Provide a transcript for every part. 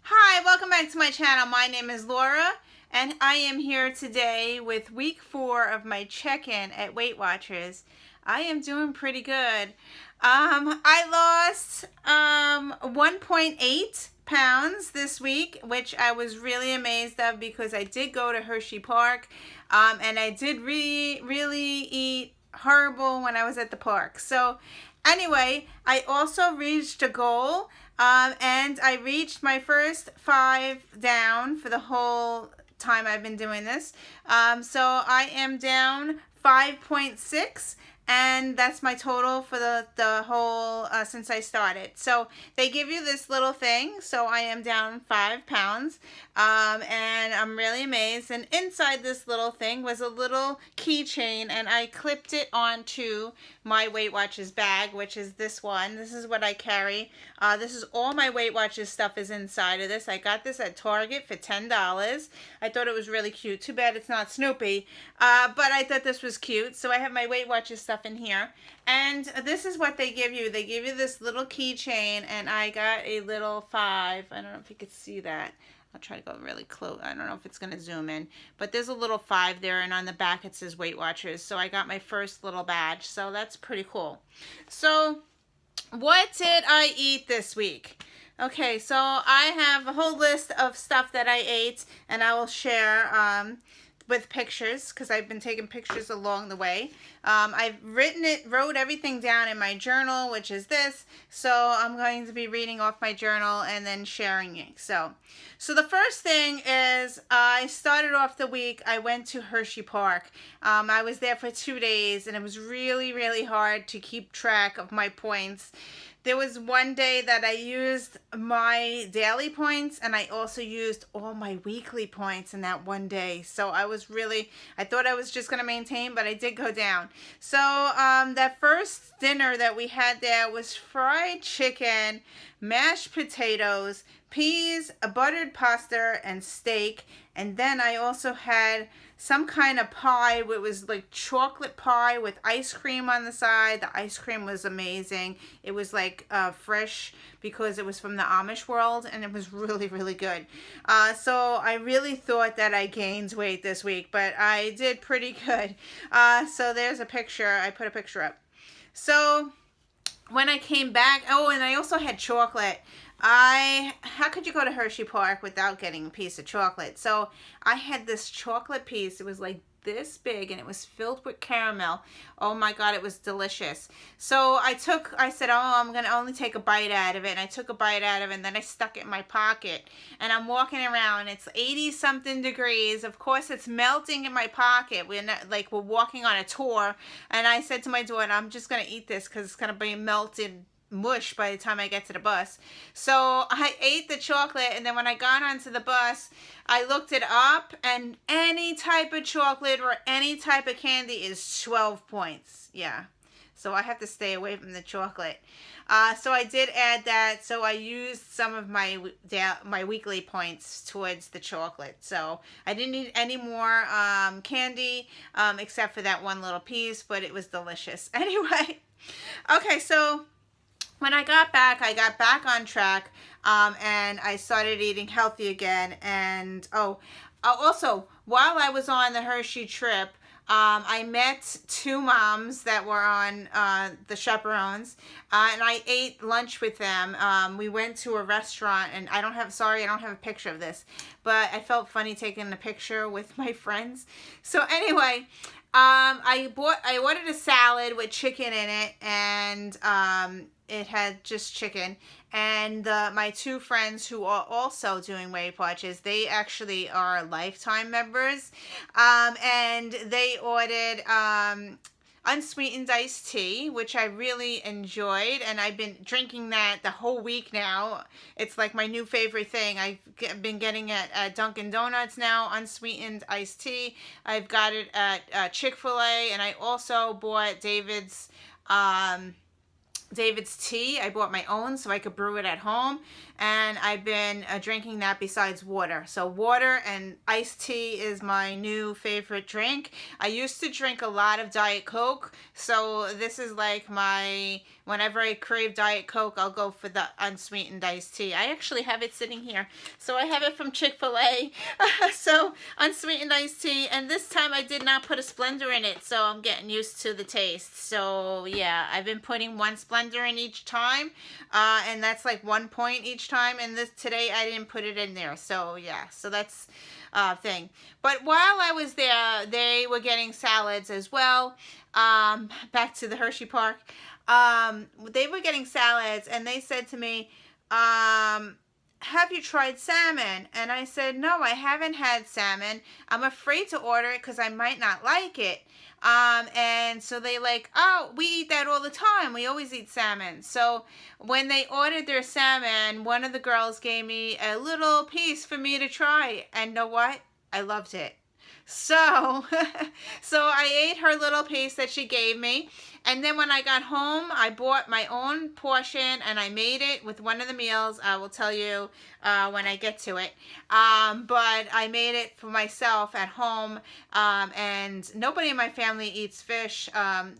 Hi, welcome back to my channel. My name is Laura, and I am here today with week 4 of my check-in at Weight Watchers. I am doing pretty good. I lost 1.8 pounds this week, which I was really amazed of because I did go to Hershey Park, and I did really eat horrible when I was at the park. So anyway, I also reached a goal, and I reached my first 5 down for the whole time I've been doing this. So I am down 5.6, and that's my total for the whole since I started. So they give you this little thing, so I am down 5 pounds, and I'm really amazed. And inside this little thing was a little keychain, and I clipped it onto my Weight Watchers bag, which is this one. This is what I carry. This is all my Weight Watchers stuff is inside of this. I got this at Target for $10. I thought it was really cute. Too bad it's not Snoopy, but I thought this was cute. So I have my Weight Watchers stuff in here, and this is what they give you. They give you this little keychain, and I got a little 5. I don't know if you could see that. I'll try to go really close. I don't know if it's going to zoom in, but there's a little 5 there, and on the back it says Weight Watchers. So I got my first little badge, so that's pretty cool. So what did I eat this week? Okay, so I have a whole list of stuff that I ate, and I will share with pictures because I've been taking pictures along the way. I've wrote everything down in my journal, which is this. So I'm going to be reading off my journal and then sharing it. So the first thing is I started off the week, I went to Hershey Park. I was there for 2 days, and it was really hard to keep track of my points. There was one day that I used my daily points, and I also used all my weekly points in that one day. So I thought I was just going to maintain, but I did go down. So that first dinner that we had there was fried chicken, mashed potatoes, peas, a buttered pasta, and steak. And then I also had some kind of pie. It was like chocolate pie with ice cream on the side. The ice cream was amazing. It was like fresh because it was from the Amish world, and it was really good. So I really thought that I gained weight this week, but I did pretty good. So there's a picture. I put a picture up. So when I came back, oh, and I also had chocolate. How could you go to Hershey Park without getting a piece of chocolate? So I had this chocolate piece. It was like this big, and it was filled with caramel. Oh my God, it was delicious. So I said, oh, I'm going to only take a bite out of it. And I took a bite out of it, and then I stuck it in my pocket. And I'm walking around. It's 80 something degrees. Of course, it's melting in my pocket. We're walking on a tour. And I said to my daughter, I'm just going to eat this because it's going to be melted mush by the time I get to the bus. So I ate the chocolate, and then when I got onto the bus, I looked it up, and any type of chocolate or any type of candy is 12 points. Yeah. So I have to stay away from the chocolate. So I did add that. So I used some of my weekly points towards the chocolate. So I didn't need any more candy except for that one little piece, but it was delicious. Anyway, okay, so when I got back on track, and I started eating healthy again. And also, while I was on the Hershey trip, I met 2 moms that were on the chaperones, and I ate lunch with them. We went to a restaurant, and I don't have a picture of this, but I felt funny taking a picture with my friends. So anyway, I ordered a salad with chicken in it, and it had just chicken. And my 2 friends who are also doing Weight Watchers, they actually are lifetime members, and they ordered unsweetened iced tea, which I really enjoyed, and I've been drinking that the whole week now. It's like my new favorite thing. I've been getting it at Dunkin' Donuts now, unsweetened iced tea. I've got it at Chick-fil-A, and I also bought David's David's tea. I bought my own so I could brew it at home, and I've been drinking that besides water. So water and iced tea is my new favorite drink. I used to drink a lot of Diet Coke, so this is like my, whenever I crave Diet Coke, I'll go for the unsweetened iced tea. I actually have it sitting here. So I have it from Chick-fil-A. So unsweetened iced tea, and this time I did not put a Splenda in it, so I'm getting used to the taste. So yeah, I've been putting one Splenda in each time, and that's like 1 point each time, and this today I didn't put it in there. So yeah, so that's thing. But while I was there, they were getting salads as well. Back to the Hershey Park. They were getting salads, and they said to me, have you tried salmon? And I said, no, I haven't had salmon. I'm afraid to order it because I might not like it. And so they like, oh, we eat that all the time. We always eat salmon. So when they ordered their salmon, one of the girls gave me a little piece for me to try. And know what? I loved it. So, so I ate her little piece that she gave me. And then when I got home, I bought my own portion and I made it with one of the meals. I will tell you when I get to it. But I made it for myself at home. And nobody in my family eats fish.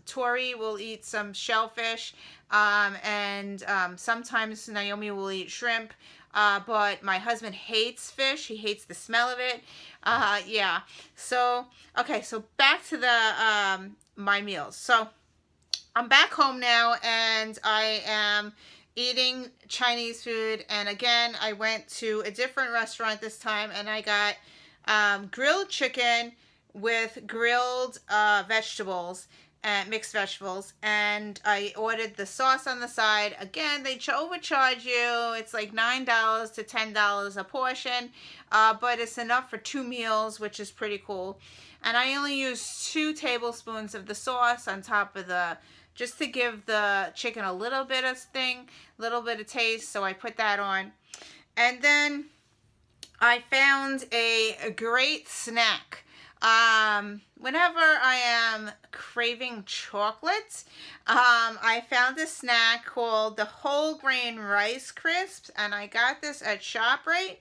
Tori will eat some shellfish. And sometimes Naomi will eat shrimp. But my husband hates fish. He hates the smell of it. Yeah. So, okay. So back to the, my meals. So I'm back home now and I am eating Chinese food. And again, I went to a different restaurant this time and I got, grilled chicken with grilled, vegetables. Mixed vegetables, and I ordered the sauce on the side. Again, they overcharge you. It's like $9 to $10 a portion, but it's enough for 2 meals, which is pretty cool. And I only used 2 tablespoons of the sauce on top of the, just to give the chicken a little bit of taste. So I put that on, and then I found a great snack. Whenever I am craving chocolate, I found a snack called the Whole Grain Rice Crisps, and I got this at ShopRite.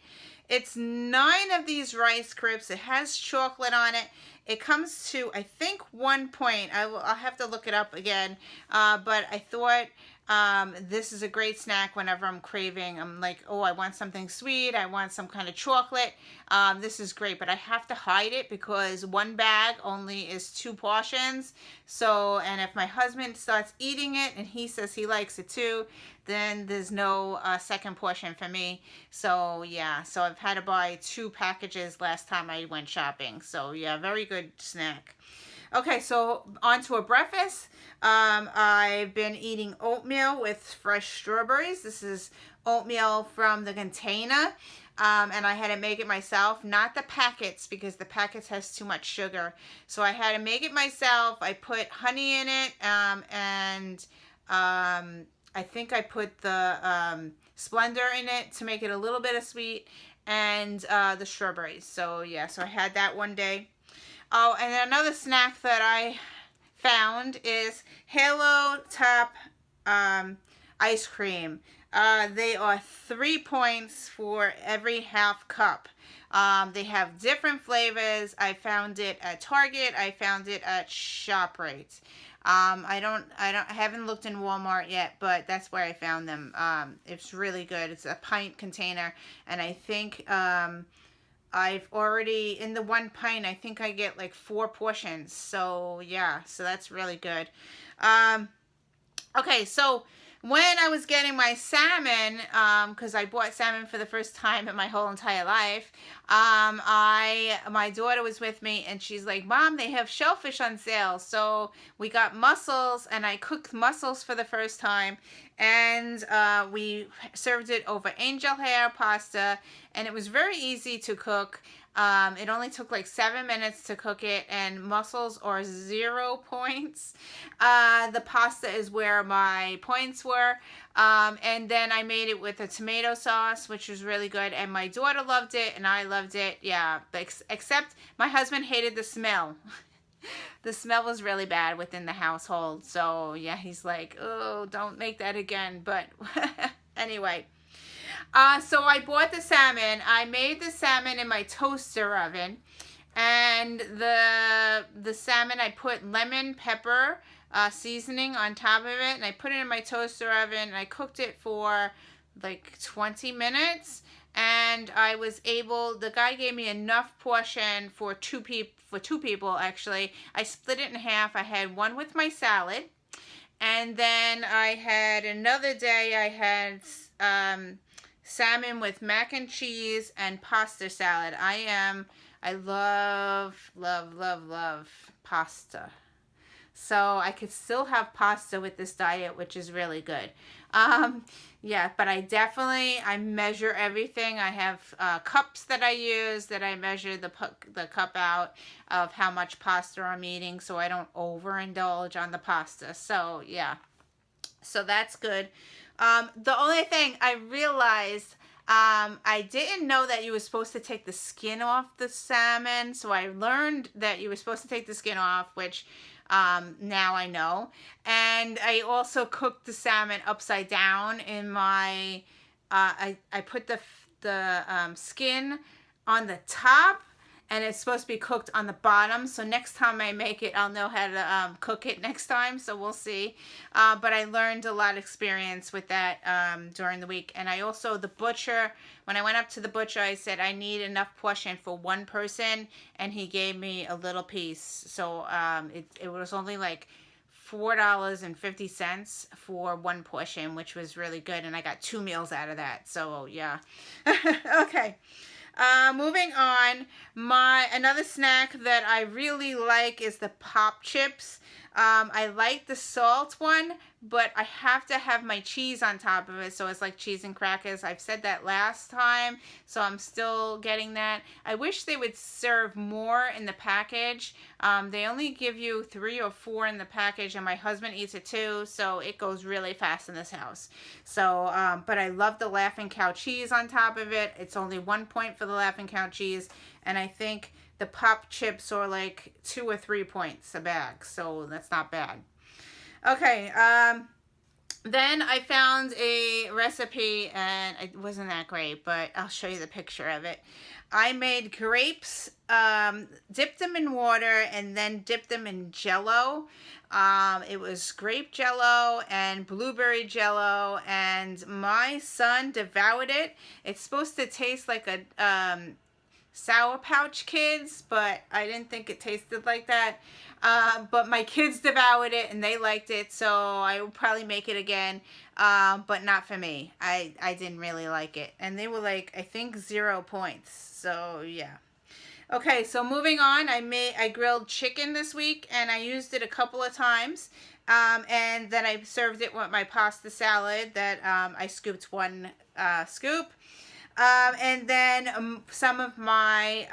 It's 9 of these Rice Crisps. It has chocolate on it. It comes to, I think, 1 point. I'll have to look it up again, but I thought this is a great snack whenever I'm craving. I'm like, oh, I want something sweet. I want some kind of chocolate. This is great, but I have to hide it because 1 bag only is 2 portions. So, and if my husband starts eating it and he says he likes it too, then there's no second portion for me. So yeah, so I've had to buy 2 packages last time I went shopping. So yeah, very good snack. Okay, so on to a breakfast. I've been eating oatmeal with fresh strawberries. This is oatmeal from the container, and I had to make it myself, not the packets, because the packets has too much sugar. So I had to make it myself. I put honey in it, and I think I put the Splenda in it to make it a little bit of sweet, and the strawberries. So yeah, so I had that one day. Oh, and another snack that I found is Halo Top ice cream. They are 3 points for every half cup. They have different flavors. I found it at Target. I found it at ShopRite. I haven't looked in Walmart yet, but that's where I found them. It's really good. It's a pint container, and I think I've already, in the 1 pint, I think I get like 4 portions. So yeah, so that's really good. Okay, so when I was getting my salmon, because I bought salmon for the first time in my whole entire life, my daughter was with me and she's like, Mom, they have shellfish on sale. So we got mussels, and I cooked mussels for the first time, and we served it over angel hair pasta, and it was very easy to cook. It only took like 7 minutes to cook it, and mussels are 0 points. The pasta is where my points were. And then I made it with a tomato sauce, which was really good, and my daughter loved it, and I loved it. Yeah, except my husband hated the smell. The smell was really bad within the household. So yeah, he's like, oh, don't make that again. But anyway, so I bought the salmon. I made the salmon in my toaster oven. And the salmon, I put lemon, pepper, seasoning on top of it. And I put it in my toaster oven. And I cooked it for like 20 minutes. And I was able, the guy gave me enough portion for two people actually. I split it in half. I had one with my salad, and then I had another day I had salmon with mac and cheese and pasta salad. I love pasta. So I could still have pasta with this diet, which is really good. Yeah, but I measure everything. I have cups that I use that I measure the cup out of how much pasta I'm eating, so I don't overindulge on the pasta. So yeah, so that's good. The only thing I realized, I didn't know that you were supposed to take the skin off the salmon, so I learned that you were supposed to take the skin off, which now I know. And I also cooked the salmon upside down in my, I put the skin on the top, and it's supposed to be cooked on the bottom. So next time I make it, I'll know how to cook it next time. So we'll see. But I learned a lot of experience with that during the week. And I also, the butcher, when I went up to the butcher, I said I need enough portion for one person, and he gave me a little piece. So it was only like $4.50 for one portion, which was really good. And I got 2 meals out of that. So yeah. Okay. Moving on, another snack that I really like is the pop chips. I like the salt one, but I have to have my cheese on top of it, so it's like cheese and crackers. I've said that last time, so I'm still getting that. I wish they would serve more in the package. They only give you 3 or 4 in the package, and my husband eats it too, so it goes really fast in this house. So, but I love the Laughing Cow cheese on top of it. It's only 1 point for the Laughing Cow cheese, and I think the pop chips are like 2 or 3 points a bag, so that's not bad. Okay, then I found a recipe, and it wasn't that great, but I'll show you the picture of it. I made grapes, dipped them in water, and then dipped them in Jell-O. It was grape Jell-O and blueberry Jell-O, and my son devoured it. It's supposed to taste like a Sour Pouch Kids, but I didn't think it tasted like that. But my kids devoured it and they liked it, so I will probably make it again, but not for me. I didn't really like it, and they were like, I think 0 points. So yeah. Okay, so moving on, I grilled chicken this week, and I used it a couple of times, and then I served it with my pasta salad that I scooped 1 scoop. And then some of my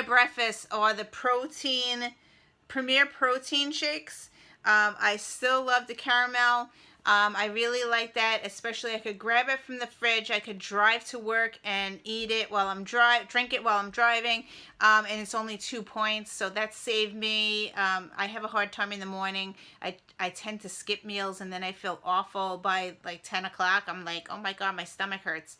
breakfasts are the Premier Protein shakes. I still love the caramel. I really like that, especially I could grab it from the fridge. I could drive to work and eat it while I'm drink it while I'm driving. And it's only 2 points, so that saved me. I have a hard time in the morning. I tend to skip meals, and then I feel awful by like 10 o'clock. I'm like, oh my God, my stomach hurts.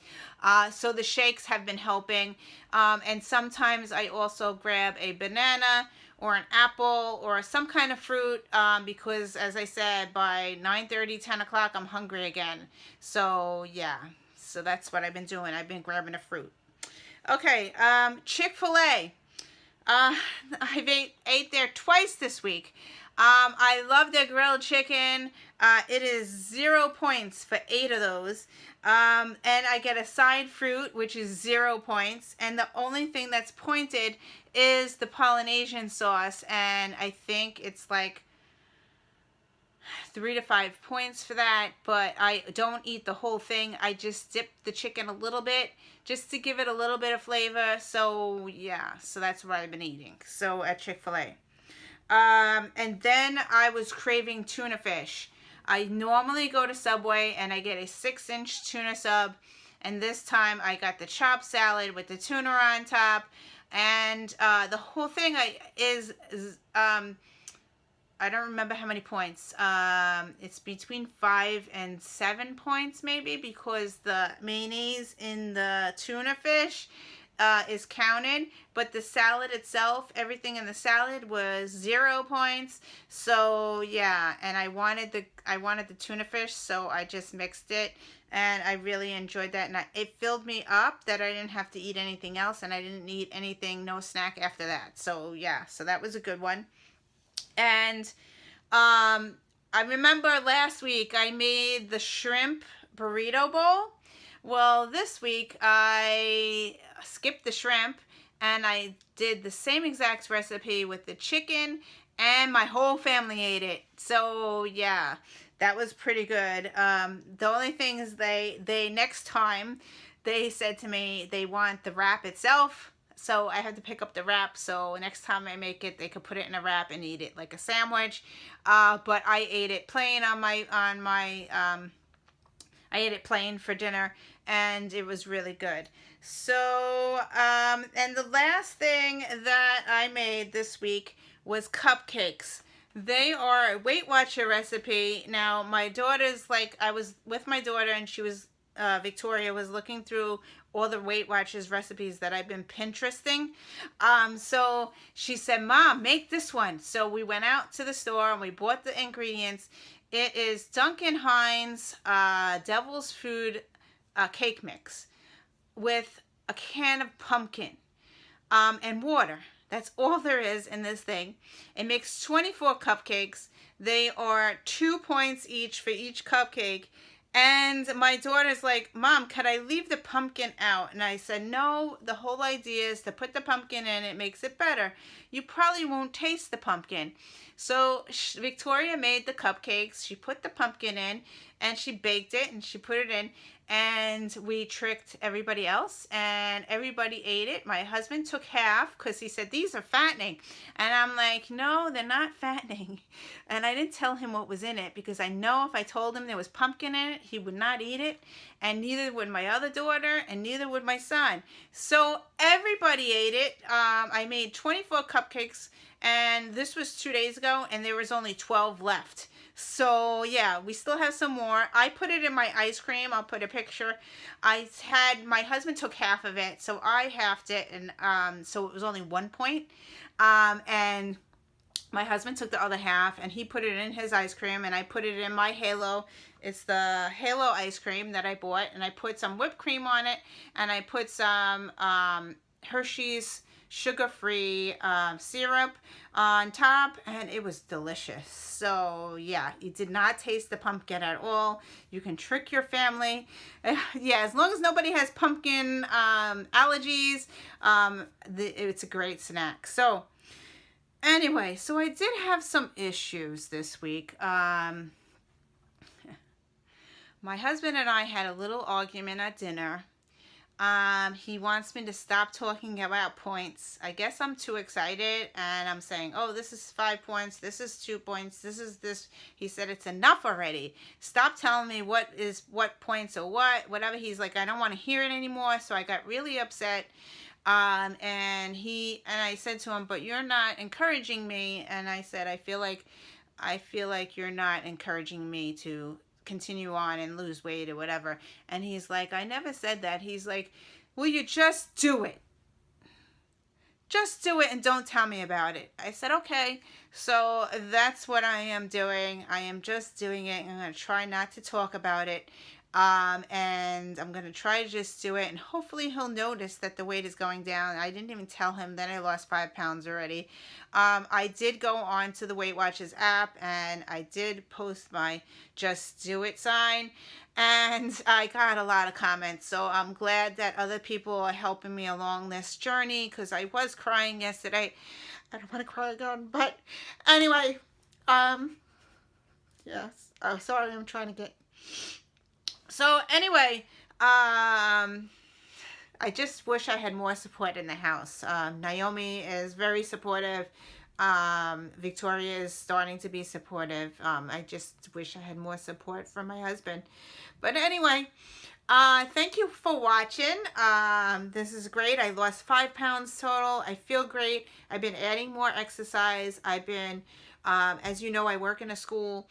So the shakes have been helping. And sometimes I also grab a banana or an apple or some kind of fruit, because as I said, by 9:30, 10 o'clock, I'm hungry again. So yeah, so that's what I've been doing. I've been grabbing a fruit. Okay, Chick-fil-A. I've ate there twice this week. I love their grilled chicken. It is 0 points for 8 of those. And I get a side fruit, which is 0 points. And the only thing that's pointed is the Polynesian sauce. And I think it's like 3 to 5 points for that. But I don't eat the whole thing. I just dip the chicken a little bit just to give it a little bit of flavor. So yeah, so that's what I've been eating. So at Chick-fil-A. And then I was craving tuna fish. I normally go to Subway and I get a 6-inch tuna sub, and this time I got the chopped salad with the tuna on top. And the whole thing is I don't remember how many points. It's between 5 and 7 points, maybe, because the mayonnaise in the tuna fish is counted, but the salad itself, everything in the salad was 0 points. So yeah, and I wanted the tuna fish, so I just mixed it, and I really enjoyed that, and it filled me up that I didn't have to eat anything else, and I didn't eat anything, no snack after that. So yeah, so that was a good one. And I remember last week I made the shrimp burrito bowl. Well, this week I skipped the shrimp and I did the same exact recipe with the chicken, and my whole family ate it. So yeah, that was pretty good. The only thing is they next time they said to me they want the wrap itself. So I had to pick up the wrap, so next time I make it, they could put it in a wrap and eat it like a sandwich. But I ate it plain I ate it plain for dinner, and it was really good. So, and the last thing that I made this week was cupcakes. They are a Weight Watcher recipe. Now, my daughter's like, I was with my daughter, and she was, Victoria was looking through all the Weight Watchers recipes that I've been Pinteresting. So she said, Mom, make this one. So we went out to the store and we bought the ingredients. It is Duncan Hines Devil's Food cake mix with a can of pumpkin and water. That's all there is in this thing. It makes 24 cupcakes. They are 2 points each for each cupcake. And my daughter's like, Mom, could I leave the pumpkin out? And I said, no, the whole idea is to put the pumpkin in. It makes it better. You probably won't taste the pumpkin. So Victoria made the cupcakes. She put the pumpkin in, and she baked it, and she put it in. And we tricked everybody else, and everybody ate it. My husband took half because he said, these are fattening. And I'm like, no, they're not fattening. And I didn't tell him what was in it, because I know if I told him there was pumpkin in it, he would not eat it. And neither would my other daughter, and neither would my son. So everybody ate it. I made 24 cupcakes, and this was 2 days ago, and there was only 12 left. So yeah, we still have some more. I put it in my ice cream. I'll put a picture. My husband took half of it, so I halved it, and so it was only 1 point. And my husband took the other half, and he put it in his ice cream, and I put it in my Halo. It's the Halo ice cream that I bought, and I put some whipped cream on it, and I put some Hershey's sugar-free syrup on top, and it was delicious. So yeah, it did not taste the pumpkin at all. You can trick your family. Yeah, as long as nobody has pumpkin allergies, it's a great snack. So anyway, so I did have some issues this week. My husband and I had a little argument at dinner. He wants me to stop talking about points. I guess I'm too excited, and I'm saying, oh, this is 5 points, this is 2 points, this is this. He said, it's enough already. Stop telling me what points or whatever. He's like, I don't want to hear it anymore. So I got really upset. And I said to him, but you're not encouraging me. And I said, I feel like you're not encouraging me to continue on and lose weight or whatever. And he's like, I never said that. He's like, will you just do it? Just do it and don't tell me about it. I said, okay. So that's what I am doing. I am just doing it. I'm going to try not to talk about it. And I'm going to try to just do it, and hopefully he'll notice that the weight is going down. I didn't even tell him that I lost 5 pounds already. I did go on to the Weight Watchers app, and I did post my Just Do It sign, and I got a lot of comments. So I'm glad that other people are helping me along this journey, because I was crying yesterday. I don't want to cry again, but anyway, yes. Oh, sorry, I'm trying to get... So anyway, I just wish I had more support in the house. Naomi is very supportive. Victoria is starting to be supportive. I just wish I had more support from my husband. But anyway, thank you for watching. This is great. I lost 5 pounds total. I feel great. I've been adding more exercise. I've been, as you know, I work in a school.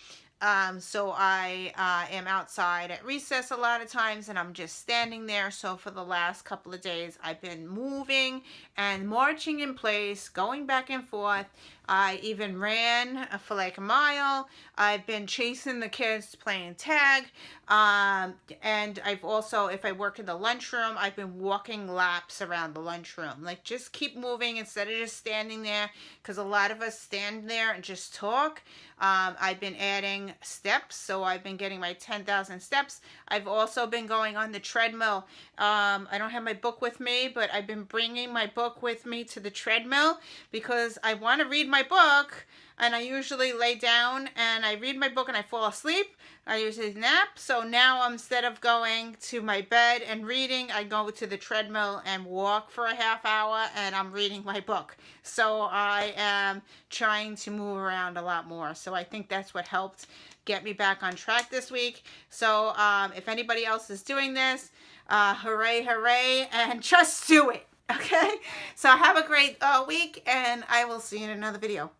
So I am outside at recess a lot of times, and I'm just standing there. So for the last couple of days, I've been moving and marching in place, going back and forth. I even ran for like a mile. I've been chasing the kids playing tag. And I've also, if I work in the lunchroom, I've been walking laps around the lunchroom. Like, just keep moving instead of just standing there, because a lot of us stand there and just talk. I've been adding steps, so I've been getting my 10,000 steps. I've also been going on the treadmill. I don't have my book with me, but I've been bringing my book with me to the treadmill because I want to read my book, and I usually lay down and I read my book and I fall asleep. I usually nap. So now, instead of going to my bed and reading, I go to the treadmill and walk for a half hour, and I'm reading my book. So I am trying to move around a lot more. So I think that's what helped get me back on track this week. So if anybody else is doing this, hooray, hooray, and just do it. Okay? So have a great week, and I will see you in another video.